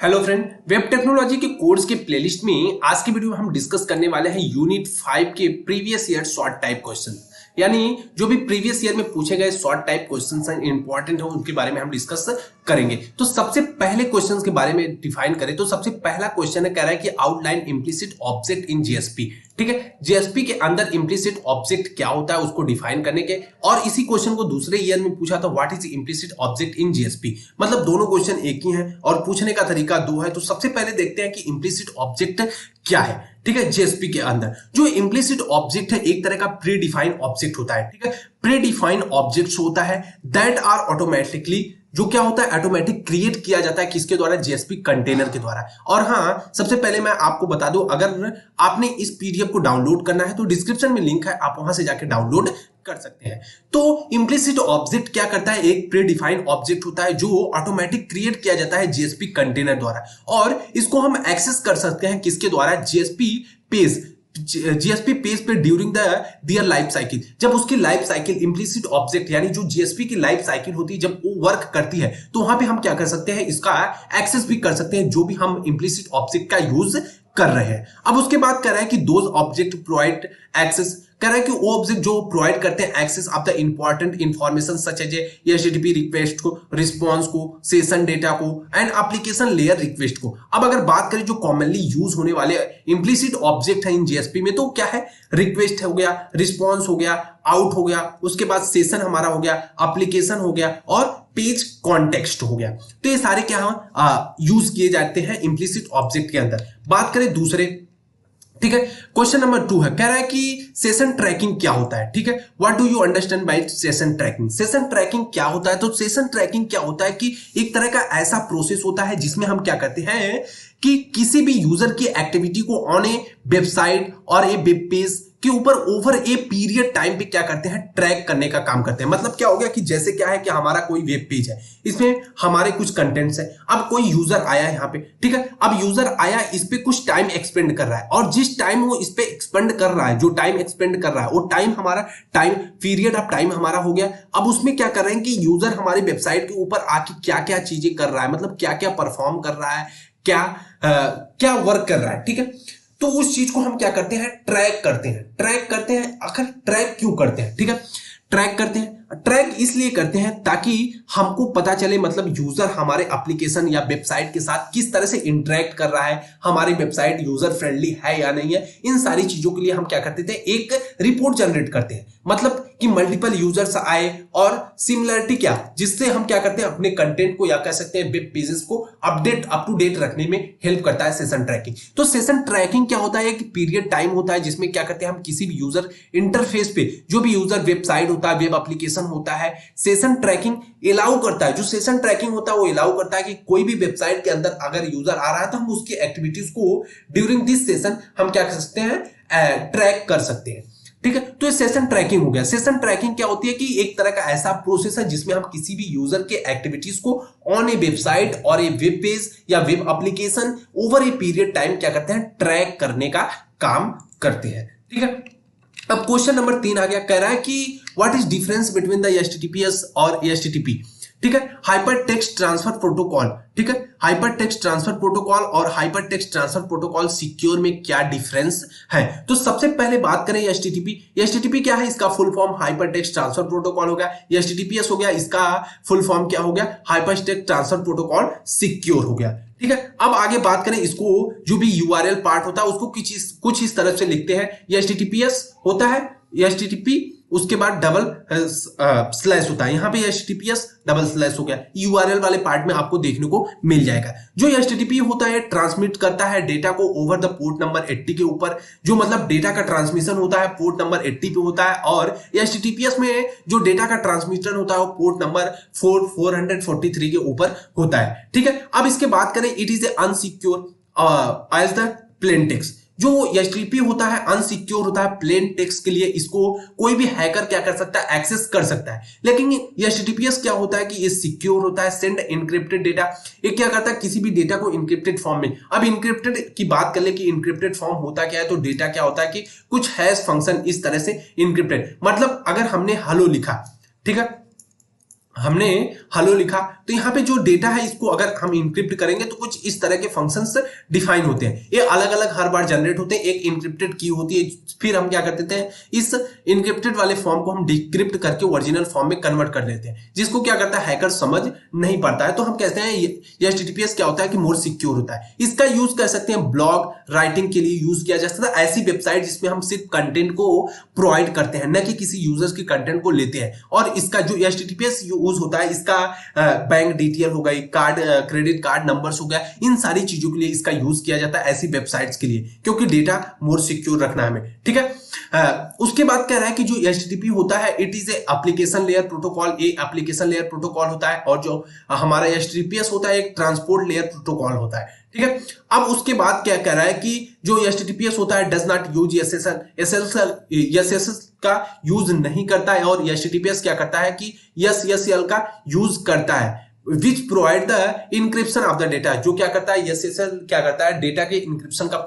Hello friend, web technology के course के playlist में आज की वीडियो में हम डिस्कस करने वाले हैं यूनिट 5 के previous year short type question. यानी जो भी प्रीवियस ईयर में पूछे गए शॉर्ट टाइप क्वेश्चंस हैं, इंपॉर्टेंट है, उनके बारे में हम डिस्कस करेंगे। तो सबसे पहले क्वेश्चंस के बारे में डिफाइन करें तो सबसे पहला क्वेश्चन है, कह रहा है कि outline implicit object in GSP. ठीक है, जीएसपी के अंदर इम्प्लिसिट ऑब्जेक्ट क्या होता है उसको डिफाइन करने के, और इसी क्वेश्चन को दूसरे ईयर में पूछा था, what is implicit object in GSP. मतलब दोनों क्वेश्चन एक ही हैं और पूछने का तरीका दो है। तो सबसे पहले देखते हैं कि इम्प्लिसिट ऑब्जेक्ट क्या है। ठीक है, जीएसपी के अंदर जो इम्प्लिसिट ऑब्जेक्ट है एक तरह का प्री डिफाइन ऑब्जेक्ट होता है। ठीक है, प्री डिफाइन ऑब्जेक्ट्स होता है दैट आर ऑटोमेटिकली, जो क्या होता है ऑटोमेटिक क्रिएट किया जाता है किसके द्वारा, जीएसपी कंटेनर के द्वारा। और हाँ, सबसे पहले मैं आपको बता दूं, अगर आपने इस पीडीएफ को डाउनलोड करना है तो डिस्क्रिप्शन में लिंक है, आप वहां से जाके डाउनलोड कर सकते हैं। तो इम्प्लिसिट ऑब्जेक्ट क्या करता है, एक प्री डिफाइंड ऑब्जेक्ट होता है जो ऑटोमेटिक क्रिएट किया जाता है जीएसपी कंटेनर द्वारा, और इसको हम एक्सेस कर सकते हैं किसके द्वारा, जीएसपी पेज पे ड्यूरिंग दियर लाइफ साइकिल। जब उसकी लाइफ साइकिल इम्प्लिसिट ऑब्जेक्ट यानी जो जीएसपी की लाइफ साइकिल होती है जब वो वर्क करती है तो वहां पे हम क्या कर सकते हैं, इसका एक्सेस भी कर सकते हैं जो भी हम इम्प्लिसिट ऑब्जेक्ट का यूज कर रहे हैं। अब उसके बाद कह रहा है कि दोज ऑब्जेक्ट प्रोवाइड एक्सेस, कह रहा है कि वो ऑब्जेक्ट जो प्रोवाइड करते हैं access of the important information such as HTTP request को, रिस्पांस को, सेशन डेटा को एंड एप्लीकेशन लेयर रिक्वेस्ट को। अब अगर बात करें जो कॉमनली यूज होने वाले इम्प्लिसिट ऑब्जेक्ट है इन जीएसपी में, तो क्या है, रिक्वेस्ट हो गया, रिस्पांस हो गया, आउट हो गया, उसके बाद सेशन हमारा हो गया, एप्लीकेशन हो गया और पेज कॉन्टेक्स्ट हो गया। तो ये सारे क्या यूज किए जाते हैं इम्प्लिसिट ऑब्जेक्ट के अंदर। बात करें दूसरे, ठीक है, क्वेश्चन नंबर 2 है, कह रहा है कि सेशन ट्रैकिंग क्या होता है। ठीक है, what do you understand by session trekking. Session trekking क्या होता है, तो सेशन ट्रैकिंग क्या होता है कि एक तरह का ऐसा प्रोसेस होता है जिसमें हम क्या करते हैं कि किसी भी यूजर की एक्टिविटी को ऑन ए वेबसाइट और ए वेब पेज के ऊपर ओवर ए पीरियड टाइम पे क्या करते हैं, ट्रैक करने का काम करते हैं। मतलब क्या हो गया कि जैसे क्या है कि हमारा कोई वेब पेज है, इसमें हमारे कुछ कंटेंट्स है, अब कोई यूजर आया है यहाँ पे, ठीक है, अब यूजर आया, इस पे कुछ टाइम एक्सपेंड कर रहा है, और जिस टाइम वो इस पे एक्सपेंड कर रहा है, जो टाइम एक्सपेंड कर रहा है वो टाइम हमारा टाइम पीरियड ऑफ टाइम हमारा हो गया। अब उसमें क्या कर रहे हैं कि यूजर हमारे वेबसाइट के ऊपर आके क्या क्या चीजें कर रहा है, मतलब क्या क्या परफॉर्म कर रहा है, क्या वर्क कर रहा है। ठीक है, तो उस चीज को हम क्या करते हैं, ट्रैक करते हैं। आखिर ट्रैक क्यों करते हैं, ठीक है, ट्रैक करते हैं, ट्रैक इसलिए करते हैं ताकि हमको पता चले, मतलब यूजर हमारे एप्लीकेशन या वेबसाइट के साथ किस तरह से इंटरेक्ट कर रहा है, हमारी वेबसाइट यूजर फ्रेंडली है या नहीं है। इन सारी चीजों के लिए हम क्या करते थे, एक रिपोर्ट जनरेट करते हैं, मतलब कि मल्टीपल यूजर्स आए और सिमिलरिटी क्या, जिससे हम क्या करते हैं, अपने कंटेंट को या कह सकते हैं वेब पेजेस को अपडेट अप टू डेट रखने में हेल्प करता है सेशन ट्रैकिंग। तो सेशन ट्रैकिंग क्या होता है, एक पीरियड टाइम होता है जिसमें क्या करते हैं, हम किसी भी यूजर इंटरफेस पे, जो भी यूजर वेबसाइट होता है, वेब एप्लीकेशन होता है, सेशन ट्रैकिंग अलाउ करता है। जो सेशन ट्रैकिंग होता है वो अलाउ करता है कि कोई भी वेबसाइट के अंदर अगर यूजर आ रहा है तो हम उसकी एक्टिविटीज को ड्यूरिंग दिस सेशन हम क्या कर सकते हैं, ट्रैक कर सकते हैं। ठीक है, तो ये सेशन ट्रैकिंग हो गया। सेशन ट्रैकिंग क्या होती है कि एक तरह का ऐसा प्रोसेस है जिसमें हम किसी भी यूजर के एक्टिविटीज को ऑन ए वेबसाइट और ए वेब पेज या web application over a period time क्या करते हैं, ट्रैक करने का काम करते हैं। ठीक है, अब क्वेश्चन नंबर 3 आ गया, कह रहा है कि what is difference between the HTTPS और एचटीटीपी। ठीक है, हाइपर टेक्स्ट ट्रांसफर प्रोटोकॉल। ठीक है, हाइपर टेक्स्ट ट्रांसफर प्रोटोकॉल और hyper text transfer protocol secure में क्या डिफरेंस है। तो सबसे पहले बात करें एचटीटीपी क्या है, इसका full form hyper text transfer protocol हो गया, एचटीटीपीएस हो गया, इसका फुल फॉर्म क्या हो गया, hyper text transfer protocol secure हो गया। ठीक है, अब आगे बात करें, इसको जो भी यूआरएल पार्ट होता है उसको कुछ इस तरह से लिखते हैं, एचटीटीपीएस होता है, एचटीटीपी उसके बाद डबल स्लैश होता है, यहां पे एचटीटीपीएस डबल स्लैश हो गया, यूआरएल वाले पार्ट में आपको देखने को मिल जाएगा। जो एचटीटीपी होता है ट्रांसमिट करता है डेटा को ओवर द पोर्ट नंबर 80 के ऊपर, जो मतलब डेटा का ट्रांसमिशन होता है पोर्ट नंबर 80 पे होता है, और एचटीटीपीएस में जो डेटा का ट्रांसमिशन होता है वो पोर्ट नंबर 443 के ऊपर होता है। ठीक है, अब इसके बात करें, it is a unsecure as the plain text. जो एचटीटीपी होता है अनसिक्योर होता है प्लेन टेक्स्ट के लिए, इसको कोई भी हैकर क्या कर सकता है, एक्सेस कर सकता है। लेकिन एचटीटीपीएस क्या होता है कि ये सिक्योर होता है, सेंड इनक्रिप्टेड डेटा, ये क्या करता है, किसी भी डेटा को इनक्रिप्टेड फॉर्म में। अब इनक्रिप्टेड की बात कर ले कि इनक्रिप्टेड फॉर्म होता क्या है, तो डेटा क्या होता है कि कुछ हैश फंक्शन इस तरह से इनक्रिप्टेड, मतलब अगर हमने हेलो लिखा, ठीक है, हमने हेलो लिखा, तो यहाँ पे जो डेटा है इसको अगर हम इंक्रिप्ट करेंगे तो कुछ इस तरह के फंक्शंस डिफाइन होते हैं। ये अलग अलग हर बार जनरेट होते हैं, एक इंक्रिप्टेड की होती है, फिर हम क्या कर देते हैं इस इंक्रिप्टेड वाले फॉर्म को हम डिक्रिप्ट करके ओरिजिनल फॉर्म में कन्वर्ट कर लेते हैं, जिसको क्या करता है हैकर समझ नहीं पाता है। तो हम कहते हैं ये HTTPS क्या होता है कि मोर सिक्योर होता है। इसका यूज कर सकते हैं ब्लॉग राइटिंग के लिए यूज किया जा सकता है, ऐसी वेबसाइट जिसमें हम सिर्फ कंटेंट को प्रोवाइड करते हैं, न कि किसी यूजर्स की कंटेंट को लेते हैं। और इसका जो HTTPS यूज होता है, इसका बैंक डिटेल हो गई, कार्ड क्रेडिट कार्ड नंबर्स हो गया, इन सारी चीजों के लिए इसका यूज किया जाता है ऐसी वेबसाइट्स के लिए, क्योंकि डेटा मोर सिक्योर रखना है हमें, ठीक है। उसके बाद कह रहा है कि जो HTTP होता है it is A application layer protocol, ये एप्लीकेशन लेयर प्रोटोकॉल होता है, और जो हमारा HTTPS होता है एक ट्रांसपोर्ट लेयर प्रोटोकॉल होता है, ठीक है। अब उसके बाद क्या कह रहा है कि जो HTTPS होता है डज नॉट यूज SSL का यूज नहीं करता है, और HTTPS क्या करता है कि SSL का यूज करता है, which provide the encryption of the data. जो क्या करता है SSL क्या करता है डेटा के इंक्रिप्शन का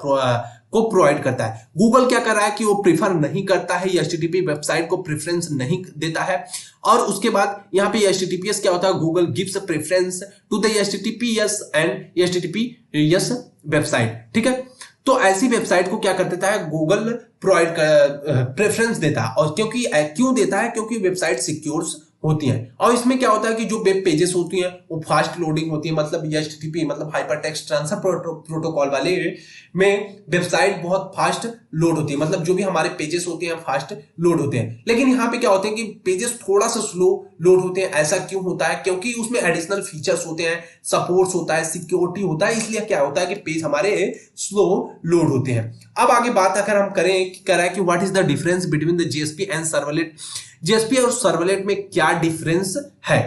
को प्रोवाइड करता है। गूगल क्या कर रहा है कि वो प्रीफर नहीं करता है, HTTP वेबसाइट को प्रेफरेंस नहीं देता है। और उसके बाद यहाँ पे HTTPS क्या होता है, Google gives preference to the HTTPS and HTTPS website, ठीक है। तो ऐसी वेबसाइट को क्या कर देता है गूगल प्रोवाइड प्रेफरेंस देता है, और क्यों देता है, क्योंकि वेबसाइट सिक्योर होती हैं। और इसमें क्या होता है कि जो वेब पेजेस होती हैं वो फास्ट लोडिंग होती है, मतलब HTTP मतलब हाइपर टेक्स्ट ट्रांसफर प्रोटोकॉल वाले में वेबसाइट बहुत फास्ट लोड होती है, मतलब जो भी हमारे पेजेस होते हैं फास्ट लोड होते हैं। लेकिन यहाँ पे क्या होते हैं कि पेजेस थोड़ा सा स्लो लोड होते हैं। ऐसा क्यों होता है, क्योंकि उसमें एडिशनल फीचर्स होते हैं, सपोर्ट्स होता है, सिक्योरिटी होता है, इसलिए क्या होता है कि पेज हमारे स्लो लोड होते हैं। अब आगे बात अगर हम करें कि कह रहा है कि what is the difference between the JSP and servlet, JSP और सर्वलेट में क्या डिफरेंस है,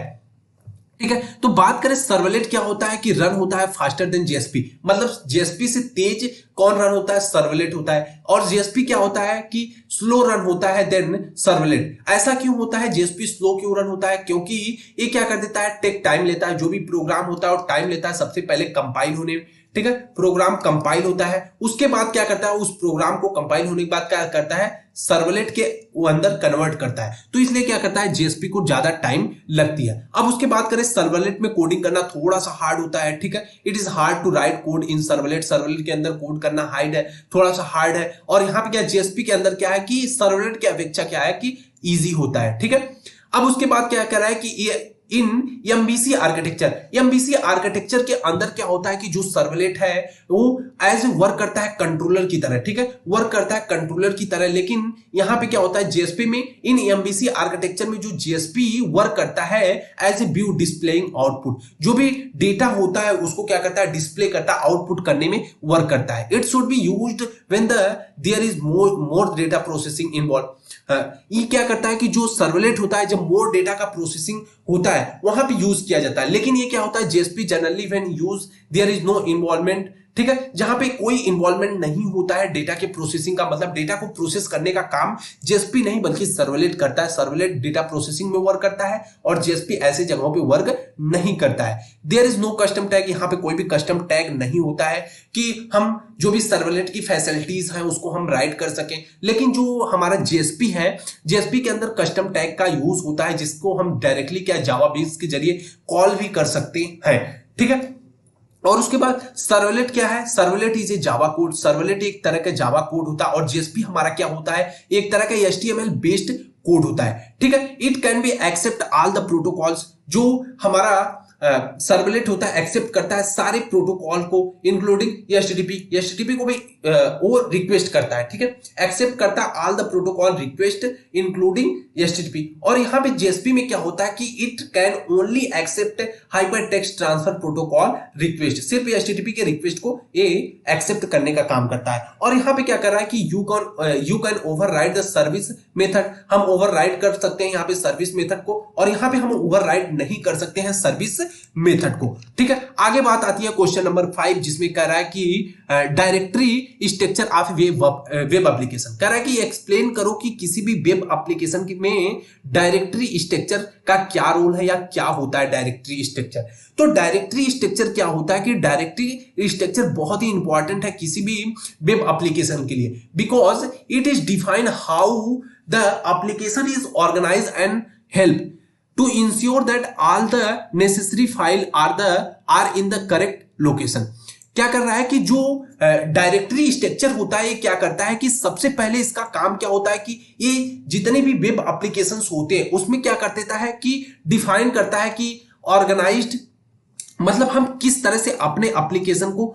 ठीक है। तो बात करें सर्वलेट क्या होता है कि रन होता है फास्टर देन JSP, मतलब JSP से तेज कौन रन होता है, सर्वलेट होता है। और JSP क्या होता है कि स्लो रन होता है देन सर्वलेट। ऐसा क्यों होता है, JSP स्लो क्यों रन होता है, क्योंकि ये क्या कर देता है टेक टाइम लेता है, जो भी प्रोग्राम होता है और टाइम लेता है सबसे पहले कंपाइल होने में, ठीक है। प्रोग्राम कंपाइल होता है, उसके बाद क्या करता है उस प्रोग्राम को कंपाइल होने के बाद क्या करता है सर्वलेट के वो अंदर कन्वर्ट करता है, तो इसलिए क्या करता है JSP को ज्यादा टाइम लगती है। अब उसके बाद करें सर्वलेट में कोडिंग करना थोड़ा सा हार्ड होता है, ठीक है। It is hard to write code in servlet, servlet के अंदर कोड करना हार्ड है, थोड़ा सा हार्ड है। और यहाँ पे क्या JSP के अंदर क्या है कि सर्वलेट की अपेक्षा क्या है कि इजी होता है, ठीक है। अब उसके बाद क्या कर रहा है कि ये इन MVC आर्किटेक्चर के अंदर क्या होता है कि जो सर्वलेट है वो एज वर्क करता है कंट्रोलर की तरह, ठीक है, वर्क करता है कंट्रोलर की तरह। लेकिन यहां पे क्या होता है JSP में, इन MVC आर्किटेक्चर में जो JSP वर्क करता है as a view displaying output, जो भी डेटा होता है उसको क्या करता है डिस्प्ले करता है, आउटपुट करने में वर्क करता है। It should be used when there is more data processing involve. ये क्या करता है कि जो सर्वलेट होता है जब मोर डेटा का प्रोसेसिंग होता है वहां पे यूज किया जाता है। लेकिन ये क्या होता है JSP generally when use there is no involvement, ठीक है, जहां पे कोई इन्वॉल्वमेंट नहीं होता है डेटा के प्रोसेसिंग का, मतलब डेटा को प्रोसेस करने का काम JSP नहीं बल्कि सर्वलेट करता है। सर्वलेट डेटा प्रोसेसिंग में वर्क करता है और JSP ऐसे जगहों पे वर्क नहीं करता है। There is no custom tag, यहाँ पे कोई भी कस्टम टैग नहीं होता है कि हम जो भी सर्वलेट की फैसिलिटीज हैं उसको हम राइट कर सकें। लेकिन जो हमारा JSP है, JSP के अंदर कस्टम टैग का यूज होता है जिसको हम डायरेक्टली क्या जावा बेस के जरिए कॉल भी कर सकते हैं, ठीक है। और उसके बाद सर्वलेट क्या है, servlet is a Java code, servlet एक तरह का जावा कोड होता है और JSP हमारा क्या होता है एक तरह का HTML बेस्ड कोड होता है, ठीक है। It can be accept all the protocols, जो हमारा सर्वलेट होता है एक्सेप्ट करता है सारे प्रोटोकॉल को इंक्लूडिंग HTTP को भी वो रिक्वेस्ट करता है, ठीक है, एक्सेप्ट करता है all the protocol request including HTTP। और यहाँ पे JSP में क्या होता है कि it can only accept hyper text transfer protocol request, सिर्फ HTTP के रिक्वेस्ट को ये एक्सेप्ट करने का काम करता है। और यहाँ पे क्या कर रहा है कि you can override the service method, हम ओवरराइड कर सकते हैं यहाँ पे सर्विस मेथड को, और यहाँ पे हम ओवरराइड नहीं कर सकते हैं सर्विस मेथड को, ठीक है। आगे बात आती है क्वेश्चन नंबर 5 जिसमें कह रहा है कि directory structure of web application, कह रहा है कि एक्सप्लेन करो कि किसी भी वेब एप्लीकेशन में डायरेक्टरी स्ट्रक्चर का क्या रोल है या क्या होता है डायरेक्टरी स्ट्रक्चर। तो डायरेक्टरी स्ट्रक्चर क्या होता है कि डायरेक्टरी स्ट्रक्चर बहुत ही इंपॉर्टेंट है किसी भी वेब एप्लीकेशन के लिए, because it is define how the application is organize and help to ensure that all the necessary file are in the correct location. क्या कर रहा है कि जो डायरेक्टरी स्ट्रक्चर होता है ये क्या करता है कि सबसे पहले इसका काम क्या होता है कि ये जितने भी वेब एप्लीकेशंस होते हैं उसमें क्या कर देता है कि डिफाइन करता है कि ऑर्गेनाइज्ड, मतलब हम किस तरह से अपने एप्लीकेशन को,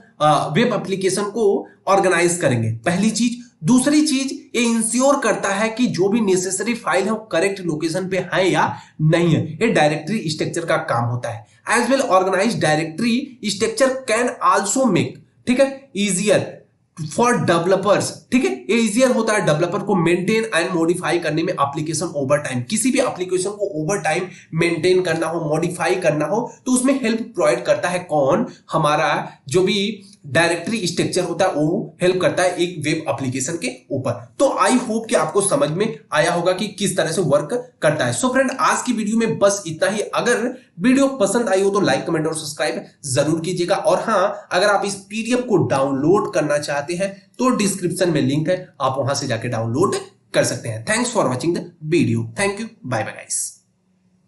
वेब एप्लीकेशन को ऑर्गेनाइज करेंगे, पहली चीज। दूसरी चीज, ये इंश्योर करता है कि जो भी नेसेसरी फाइल है वो करेक्ट लोकेशन पे है या नहीं है। ये डायरेक्टरी स्ट्रक्चर का काम होता है। As well organize directory structure can also make, ठीक है, इजियर फॉर डेवलपर्स, ठीक है, ये इजियर होता है डेवलपर को मेंटेन एंड मॉडिफाई करने में एप्लीकेशन ओवर टाइम। किसी भी एप्लीकेशन को ओवर टाइम मेंटेन करना हो, मॉडिफाई करना हो, तो उसमें हेल्प प्रोवाइड करता है कौन, हमारा जो भी डायरेक्टरी स्ट्रक्चर होता है वो हेल्प करता है एक वेब एप्लीकेशन के ऊपर। तो आई होप कि आपको समझ में आया होगा कि किस तरह से वर्क करता है। सो फ्रेंड, आज की वीडियो में बस इतना ही। अगर वीडियो पसंद आई हो तो लाइक, कमेंट और सब्सक्राइब जरूर कीजिएगा। और हाँ, अगर आप इस पीडीएफ को डाउनलोड करना चाहते हैं तो डिस्क्रिप्शन में लिंक है, आप वहां से जाके डाउनलोड कर सकते हैं। Thanks for watching the video. Thank you, bye bye guys.